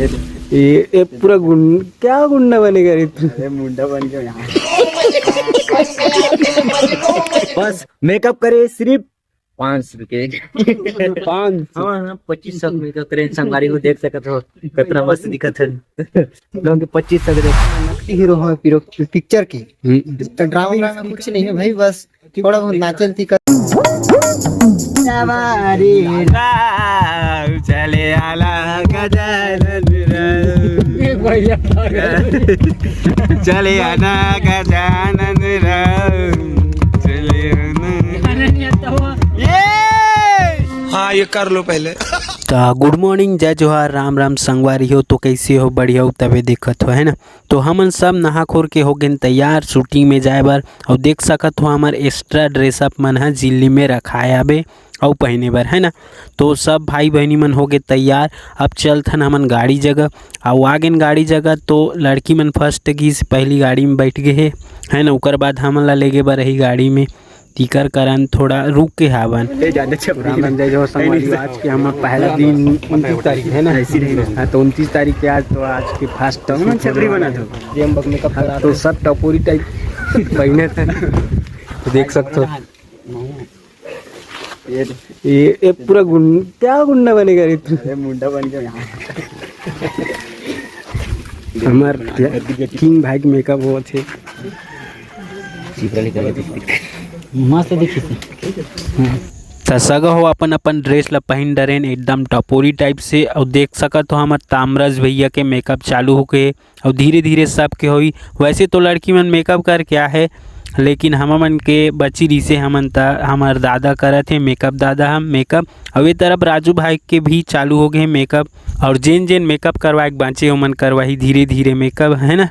ये पूरा क्या गुंडा बनेगा रे तू? मुंडा बन गया यहाँ। बस मेकअप करे सिर्फ 500 के 2500 मेकअप करे। संगवारी को देख सकते हो कितना मस्त दिखत है। लोग 2500 के नकली हीरो है पिक्चर की। ड्रामा में कुछ नहीं है भाई, बस थोड़ा बहुत नाचल थी। चले आला गजानन चले आना गजानन चले हाँ ये कर लो पहले। तो गुड मॉर्निंग, जय जोहार, राम राम संगवारी हो। तो कैसे हो? बढ़िया हो? तबे देखत हो है ना। तो हमन सब नहा खोर के हो गए तैयार शूटिंग में जाए बर। और देख सकत हो हमार एक्स्ट्रा ड्रेसअप मन है जिल्ली में रखाए आबे और पहने बर है ना। तो सब भाई बहनी मन हो गए तैयार। अब चलथन हमन गाड़ी जगह और आ गए गाड़ी जगह। तो लड़की मन फर्स्ट की पहली गाड़ी में बैठ गए है ना। उकर बाद हमन ला लेगे बर रही गाड़ी में टिकर करन थोड़ा रुक के हावन जो संगवारी। आज के हमारा पहला दिन 29 तारीख है ना। हाँ तो 29 तारीख के आज। तो आज के फास्ट छतरी बना था ये हम मेकअप करा। तो सब टपोरी टाइप पहने थे तो देख सकते हो। ये पूरा क्या गुंडा बनेगा रे तू? मुंडा बन गया यहाँ। हमार किंग भाई के मेकअप वो थे मस्त दिखी तो सगा हो अपन अपन ड्रेस ला पहन डरेन एकदम टपोरी टाइप से। और देख सकत हो हमार तामरज भैया के मेकअप चालू हो गए और धीरे धीरे सब के होई। वैसे तो लड़की मन मेकअप कर क्या है, लेकिन हम मन के बची रही से हमन हमार दादा करत है मेकअप। दादा हम मेकअप और ये तरफ राजू भाई के भी चालू हो गए मेकअप। और जेन जेन मेकअप करवाए बाँचे ओमन करवाही धीरे धीरे मेकअप है ना।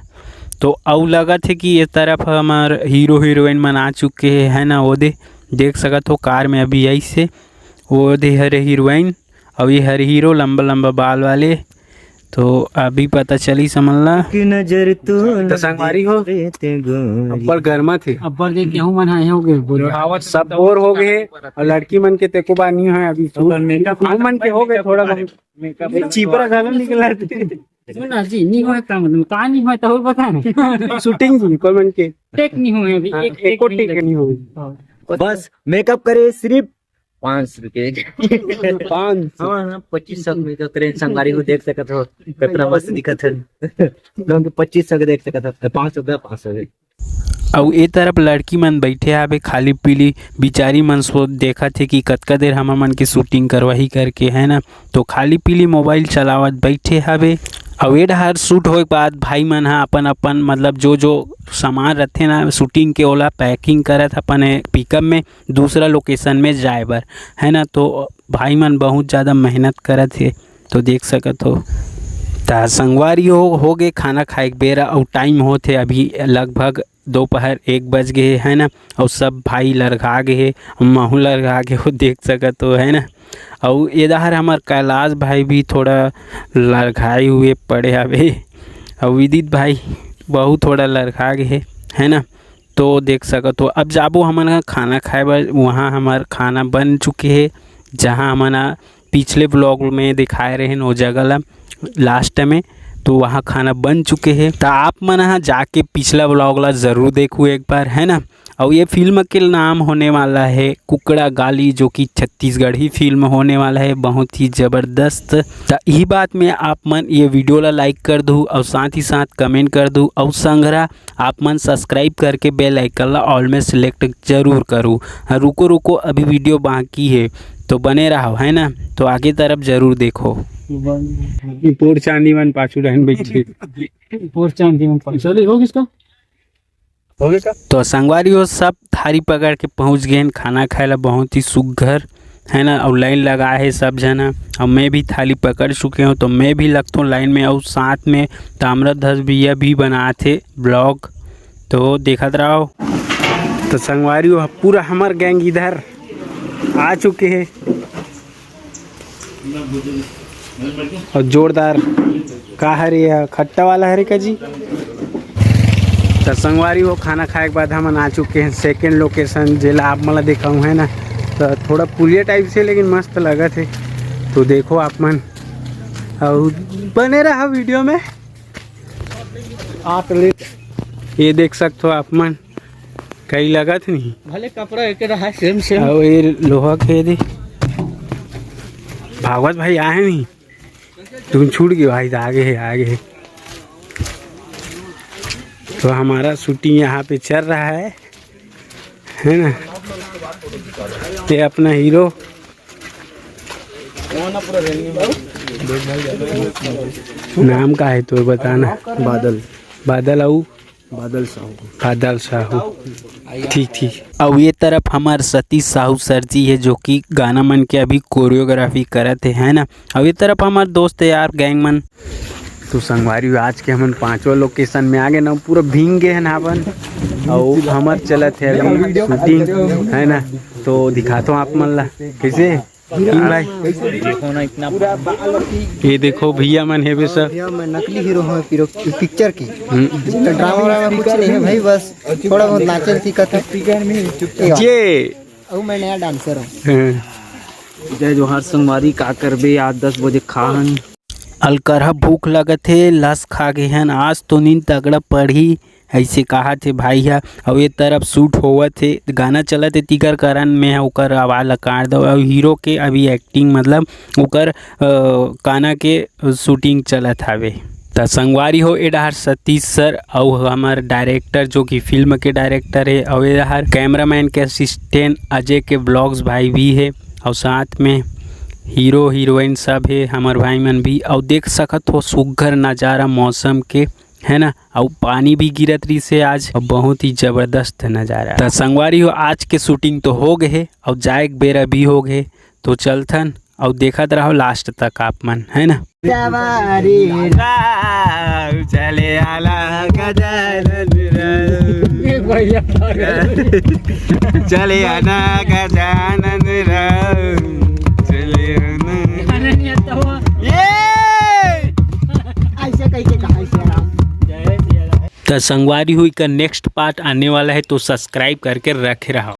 तो अब लगा थे कि ये तरफ हमार हीरो हीरोइन मन आ चुके है ना। वो देख सकत हो कार में अभी ऐसे वो दे हरे हीरोइन और ये हर हीरो लंबा लंबा बाल वाले। तो अभी पता चली समझला कि नजर तो संगवारी हो अब्बर गर्मा थे। अब्बर देख गेहूं मन आए होगे सब बोर हो गए और लड़की मन के तेको बा नहीं है अभी मेकअप मन के हो गए थोड़ा मेकअप चीपरा गाना निकला सुना जी नहीं होए काम का नहीं होए तो बता नहीं शूटिंग जी कोई मन के टेक नहीं हुए अभी एक को टेक नहीं हुई। बस मेकअप करे सिर्फ 500 के 2500 मेकअप करे। संगवारी को देख सकत हो कितना मस्त दिखत है। लोग 2500 के देख सकत हो 500 के। और ये तरफ लड़की मन बैठे आबे खाली पीली बिचारी मन सो देखा थे कि कतका देर हम मन के शूटिंग करवाही करके है ना। तो खाली पीली मोबाइल चलावत बैठे हाबे। और ये हर शूट होए बाद भाई मन हा अपन अपन मतलब जो जो सामान रखे ना शूटिंग के ओला पैकिंग करत अपन पिकअप में दूसरा लोकेशन में जाए बर है ना। तो भाई मन बहुत ज़्यादा मेहनत करत है तो देख सकत हो। तो संगवारी हो गए खाना खाए के बेरा और टाइम होते अभी लगभग दोपहर 1 बज गए है ना। और सब भाई लड़खा गए महू लड़खा के हो देख सकत हो है ना। और इधर हमार कैलाश भाई भी थोड़ा लड़खाए हुए पड़े हवे और विदित भाई बहुत थोड़ा लड़खा गए है ना। तो देख सकत हो अब जाबो हमन खाना खाए बर। वहाँ हमार खाना बन चुके है जहाँ हमन पिछले ब्लॉग में दिखाए रहे वो जगह ला लास्ट में। तो वहाँ खाना बन चुके हैं। तो आप मन यहाँ जाके पिछला ब्लॉग ला ज़रूर देखो एक बार है ना। और ये फिल्म के नाम होने वाला है कुकड़ा गाली, जो कि छत्तीसगढ़ी फिल्म होने वाला है, बहुत ही ज़बरदस्त। तो यही बात में आप मन ये वीडियो ला लाइक कर दूँ और साथ ही साथ कमेंट कर दूँ और संग्रह आप मन सब्सक्राइब करके बेल आइकन ला ऑल में सिलेक्ट जरूर करूँ। रुको अभी वीडियो बाकी है तो बने रहो है ना। तो आगे तरफ जरूर देखो। पोर चांदी मन पाछू रहन बैठे पोर चांदी मन पाछू हो किसका हो गया। तो संगवारी हो सब थारी पकड़ के पहुंच गए खाना खाए ला बहुत ही सुघर है ना। और लाइन लगा है सब जना और मैं भी थाली पकड़ चुके हूँ तो मैं भी लगता हूँ लाइन में। और साथ में ताम्रध्वज भैया भी बनाए थे ब्लॉग तो देखत रहो। तो संगवारी हो पूरा हमार गैंग इधर आ चुके हैं और जोरदार का हरे खट्टा वाला हरे का जी। तो संगवारी हो खाना खाए के बाद हम आ चुके हैं सेकेंड लोकेशन जेला आप मला दिखाऊँ है ना। तो थोड़ा पुलिया टाइप से लेकिन मस्त लगा थे तो देखो आप मन। और बने रहा वीडियो में। ये देख सकते हो आप मन कई लगत नहीं भले कपड़ा एक रहा सेम सेम। और ये लोहा के दे भागवत भाई आए नहीं, तुम छूट गए भाई, आगे है। तो हमारा शूटिंग यहाँ पे चल रहा है ना। ये अपना हीरो नाम का है तो बताना। बादल साहू। ठीक। और ये तरफ हमार सतीश साहू सर जी है जो कि गाना मन के अभी कोरियोग्राफी करते है ना। और ये तरफ हमार दोस्त है यार गैंग मन। तो संगवारी आज के हमन 5वां लोकेशन में आ गए ना, पूरा भींग गए हैं नावन। और हमार चलत है अभी शूटिंग है ना, तो दिखाता हूँ आप मन ला कैसे भाई। देखो ना इतना ये देखो भैया मन है सर, भैया मैं नकली हीरो हूँ पिक्चर की। ड्रामा कुछ नहीं है भाई, बस थोड़ा बहुत नाचन सीखत है। ये और मैं नया डांसर हूँ। जय जोहार संगवारी, का करबे आज 10 बजे खाहन। अलकरहा भूख लगत है, लस खा गए हैं आज तो नींद तगड़ा पड़ी ऐसे कहा थे भाई है। और ये तरफ शूट हुआ थे, गाना चला थे तिकर करन में ओकर आवाज़ ला काट दो। और हीरो के अभी एक्टिंग मतलब ओकर गाना के शूटिंग चलत हवे। तो संगवारी हो एडार सतीश सर और हमार डायरेक्टर जो कि फिल्म के डायरेक्टर है। और एडार कैमरामैन के असिस्टेंट अजय के ब्लॉग्स भाई भी है। और साथ में हीरो हीरोइन सब है हमार भाई मन भी। और देख सकत हो सुघर नज़ारा मौसम के है ना। और पानी भी गिरत रही से आज, और बहुत ही जबरदस्त नज़ारा। तो संगवारी हो आज के शूटिंग तो हो गए और जाए बेरा भी हो गए, तो चलथन और देखत रहो लास्ट तक आप मन है ना। चले आला चले आना गजानन ऐसे कैसे कहा तो संगवारी हुई का नेक्स्ट पार्ट आने वाला है, तो सब्सक्राइब करके रखे रहो।